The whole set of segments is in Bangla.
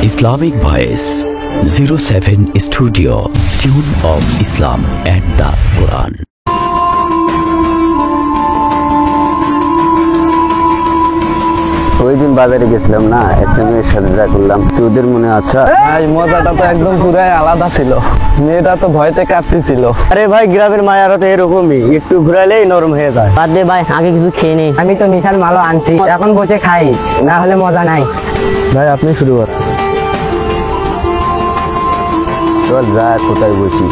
Islamic Voice 07 Studio, Tune of Islam and the Quran. ওই দিন বাজারে গেছিলাম না, একটা মেয়ের সাথে দেখা করলাম, তোদের মনে আছে? ভাই মজাটা তো একদম পুরাই আলাদা ছিল। মেয়েটা তো ভয়তে কাঁপতেছিল। আরে ভাই গ্রামের মায়েরা তো এরকমই, একটু ঘুরালেই নরম হয়ে যায়। বাদ দে ভাই, আগে কিছু খেয়ে নেই। আমি তো বিশাল মালও আনছি, এখন বসে খাই, না হলে মজা নাই। ভাই আপনি শুরু করেন। চল যা, কোথায় বসি।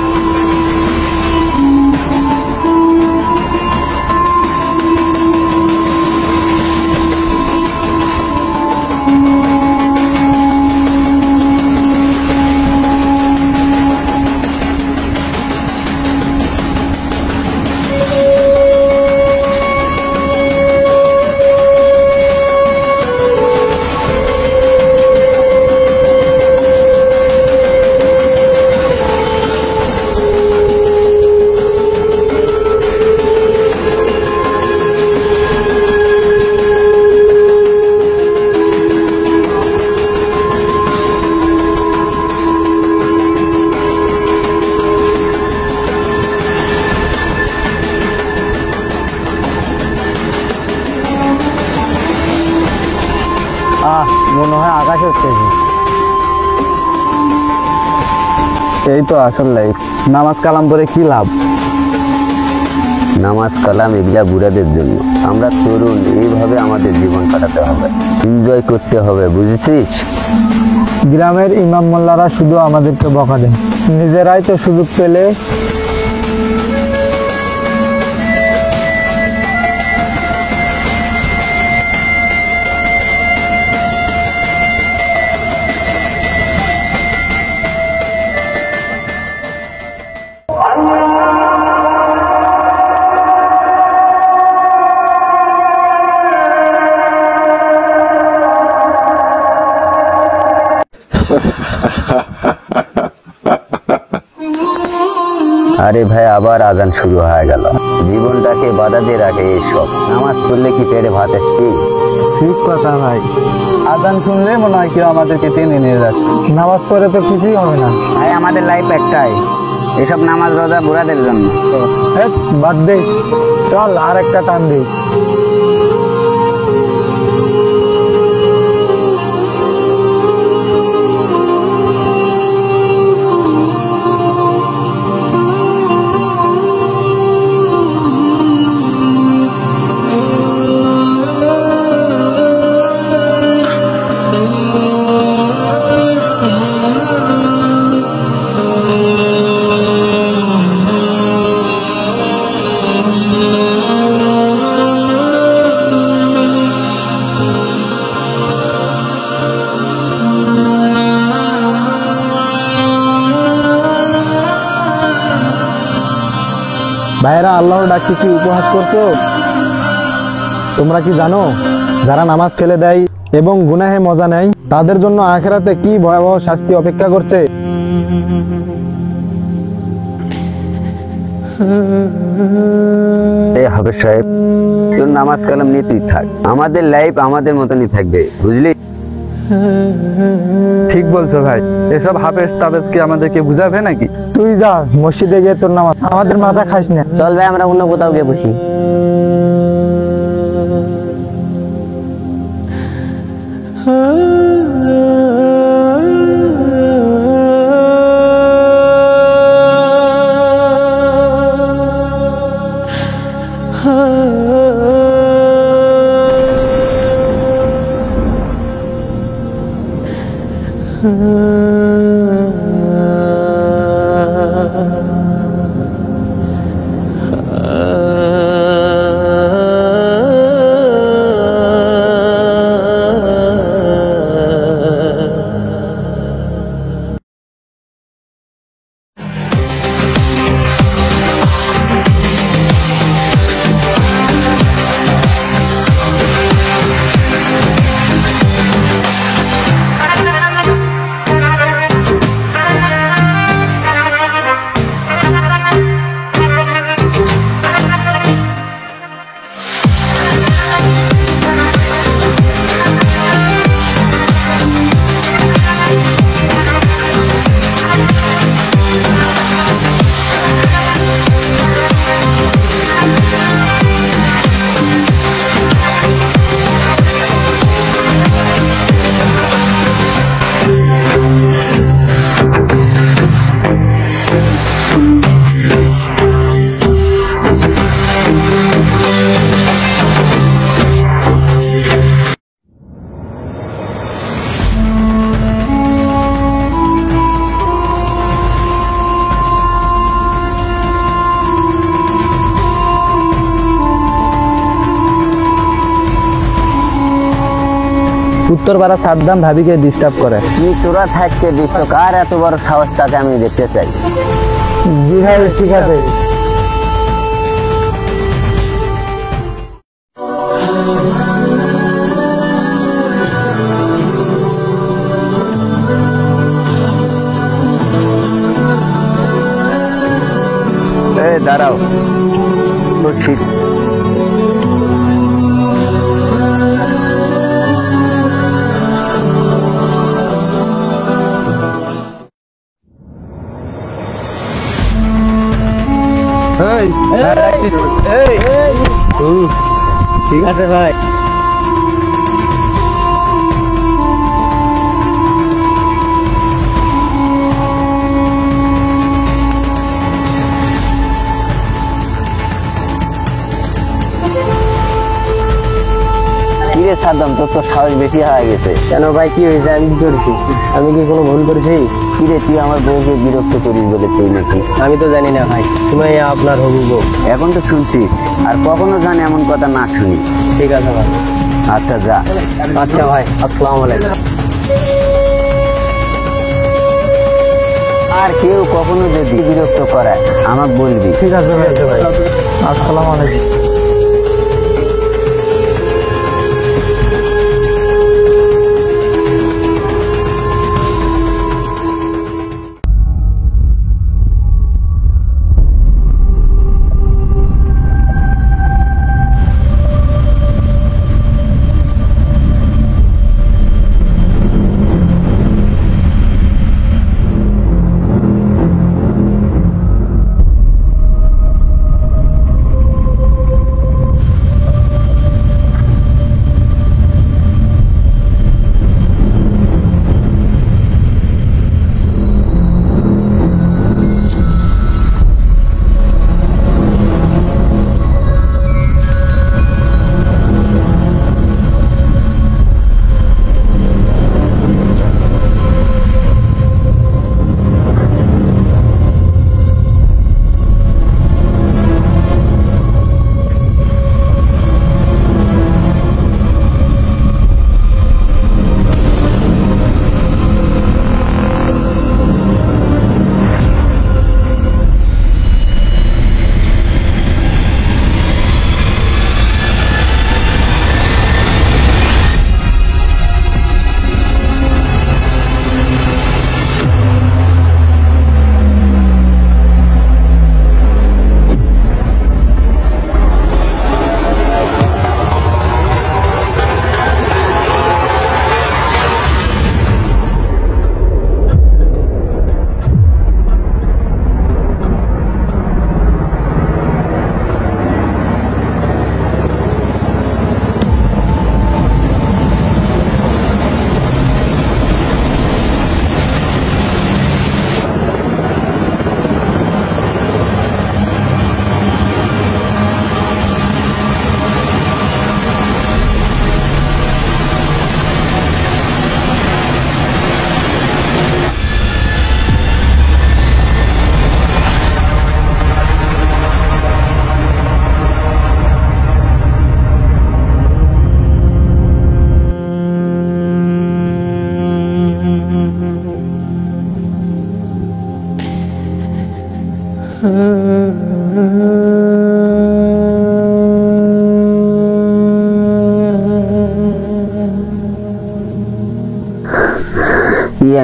মনে হয় আকাশে উঠতেছি। এই তো আসল লাইফ। নামাজ কালাম করে কি লাভ? নামাজ কালাম এগুলা বুড়াদের জন্য। আমরা তরুণ, এইভাবে আমাদের জীবন কাটাতে হবে, এনজয় করতে হবে, বুঝেছিস? গ্রামের ইমাম মোল্লারা শুধু আমাদেরকে বকা দেন, নিজেরাই তো সুযোগ পেলে। আরে ভাই আবার আজান শুরু হয়ে গেল। জীবনটাকে বাধা দিয়ে রাখে এইসব। নামাজ পড়লে কি পেটে ভাত আসছে? ঠিক কথা ভাই, আজান শুনলে মনে হয় কেউ আমাদেরকে টেনে নিয়ে যাচ্ছে। নামাজ পড়ে তো কিছুই হবে না ভাই আমাদের লাইফ একটাই, এসব নামাজ রোজা বুড়াদের জন্য। বাদ দে, চল আর একটা টান দিই। ভাইরা, আল্লাহর ডাককে কি উপহাস করছো? তোমরা কি জানো, যারা নামাজ ফেলে দেয় এবং গুনাহে মজা নেয়, তাদের জন্য আখিরাতে কি ভয়াবহ শাস্তি অপেক্ষা করছে? হাফেজ সাহেব, তোর নামাজ কালাম নিয়ে তুই থাক, আমাদের লাইফ আমাদের মতনই থাকবে, বুঝলি? ঠিক বলছো ভাই, এসব হাফেজ টাফেজ কি আমাদেরকে বুঝাবে নাকি? তুই যা মসজিদে গিয়ে তোর নামাজ, আমাদের মাথা খাস না। চল ভাই, আমরা অন্য কোথাও গিয়ে বসি। উত্তরপাড়া সাদ্দাম ভাবিকে ডিস্টার্ব করে। কি তোরা থাকতে দিচ্ছ? কার এত বড় সাহস তাকে আমি দেখতে চাই। জি ভাই ঠিক আছে। এই দাঁড়াও, বলছি ঠিক আছে ভাই। কিরে সাদ্দাম, তোর তো সাহস বেশি হয়ে গেছে। কেন ভাই, কি হয়েছে? আমি কি করেছি? আমি কি কোনো ভুল করেছি? কিরে তুই আমার বউকে বিরক্ত করিস বলে তুই নাকি? আমি তো জানি না ভাই, তুমি আপনার হবু বউ। এখন তো শুনছিস, আর কখনো জানি এমন কথা না শুনি। ঠিক আছে ভাই। আচ্ছা যা। আচ্ছা ভাই, আসসালামু আলাইকুম। আর কেউ কখনো যদি বিরক্ত করায় আমাকে বলবি। ঠিক আছে ভাই। আসসালামু আলাইকুম।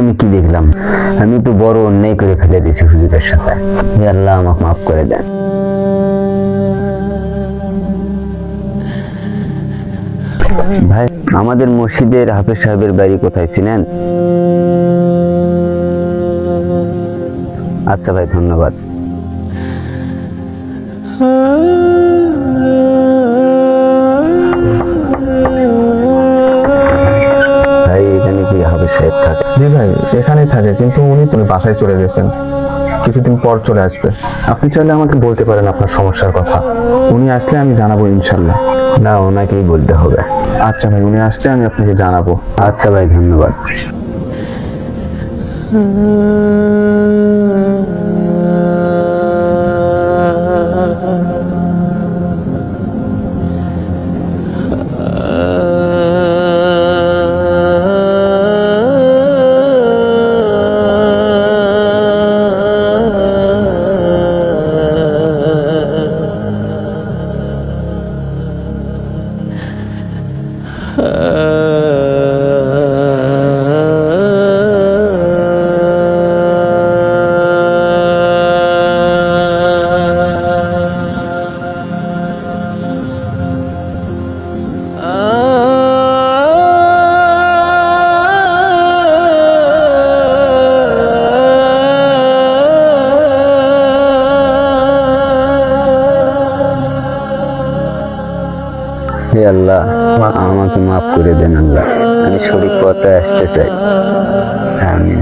আমি কি দেখলাম? আমি তো বড় অন্যায় করে ফেলে দিয়েছি হুজুরের সাথে। হে আল্লাহ, আমাকে মাফ করে দেন। ভাই, আমাদের মসজিদের হাফেজ সাহেবের বাড়ি কোথায় ছিলেন? আচ্ছা ভাই, ধন্যবাদ। ভাই, এখানে কি হাফেজ সাহেব থাকে? জি ভাই, এখানেই থাকে, কিন্তু উনি তুমি বাসায় চলে গেছেন, কিছুদিন পর চলে আসবে। আপনি চাইলে আমাকে বলতে পারেন আপনার সমস্যার কথা, উনি আসলে আমি জানাবো ইনশাল্লাহ। না, ওনাকেই বলতে হবে। আচ্ছা ভাই, উনি আসলে আমি আপনাকে জানাবো। আচ্ছা ভাই, ধন্যবাদ। হে আল্লাহ, আমাকে মাফ করে দেন আল্লাহ, আমি সঠিক পথে আসতে চাই। আমিন।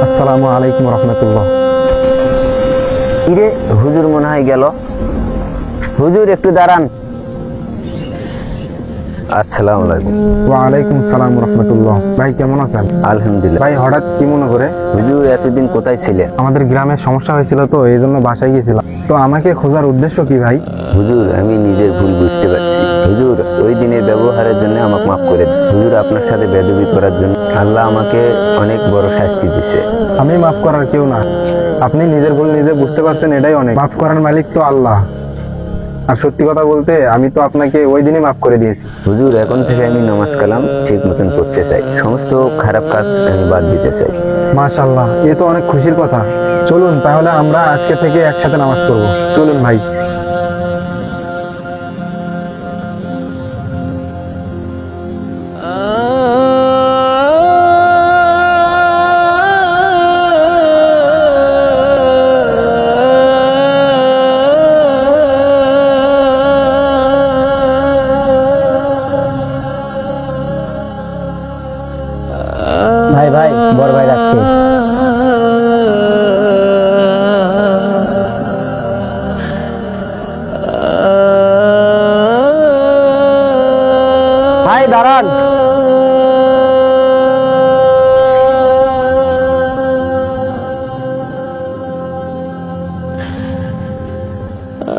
আসসালামু আলাইকুম রহমতুল্লাহ। কিরে, হুজুর মনে হয় গেল। হুজুর একটু দাঁড়ান। আসসালামু আলাইকুম। ওয়ালাইকুম সালাম রহমতুল্লাহ। ভাই কেমন আছেন? আলহামদুলিল্লাহ। ভাই হঠাৎ কি মনে করে? হুজুর এতদিন কোথায় ছিলেন? আমাদের গ্রামে সমস্যা হয়েছিল তো এই জন্য বাসায় গিয়েছিলাম। তো আমাকে খোঁজার উদ্দেশ্য কি ভাই? হুজুর আমি নিজের ভুল বুঝতে পারছি। হুজুর ওই দিনের ব্যবহারের জন্য আমাকে মাফ করে দিন। হুজুর আপনার সাথে বেয়াদবি করার জন্য আল্লাহ আমাকে অনেক বড় শাস্তি দিছে। আমি মাফ করার কেউ না, আপনি নিজের ভুল নিজে বুঝতে পারছেন, এটাই অনেক। মাফ করার মালিক তো আল্লাহ। আর সত্যি কথা বলতে আমি তো আপনাকে ওই দিনই মাফ করে দিয়েছি। হুজুর এখন থেকে আমি নামাজ কালাম ঠিক মতন করতে চাই, সমস্ত খারাপ কাজ আমি বাদ দিতে চাই। মাশাআল্লাহ, এ তো অনেক খুশির কথা। চলুন তাহলে আমরা আজকে থেকে একসাথে নামাজ পড়বো। চলুন ভাই। ভাই ভাই, বড় ভাই যাচ্ছে। ভাই দাঁড়ান।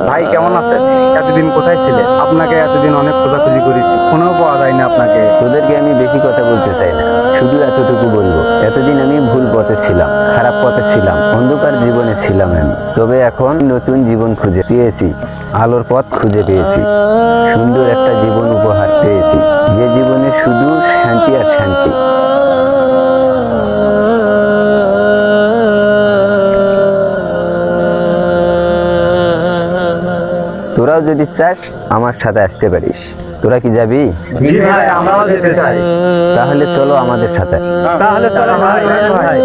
ভাই কেমন আছেন? এতদিন কোথায় ছিলেন? আপনাকে এতদিন অনেক খোঁজাখুঁজি করেছি, ফোনেও পাওয়া যায় না আপনাকে। তোদেরকে আমি বেশি কথা বলতে চাই না, শুধু এতটুকু বলবো, এতদিন আমি ভুল পথে ছিলাম, খারাপ পথে ছিলাম, অন্ধকার জীবনে ছিলাম আমি। তবে এখন নতুন জীবন খুঁজে পেয়েছি, আলোর পথ খুঁজে পেয়েছি, সুন্দর একটা জীবন উপহার পেয়েছি, যে জীবনে শুধু শান্তি আর শান্তি। তোরাও যদি চাস আমার সাথে আসতে পারিস। তোরা কি যাবি? জি ভাই, আমরাও যেতে চাই। তাহলে চলো আমাদের সাথে। তাহলে চলো ভাই।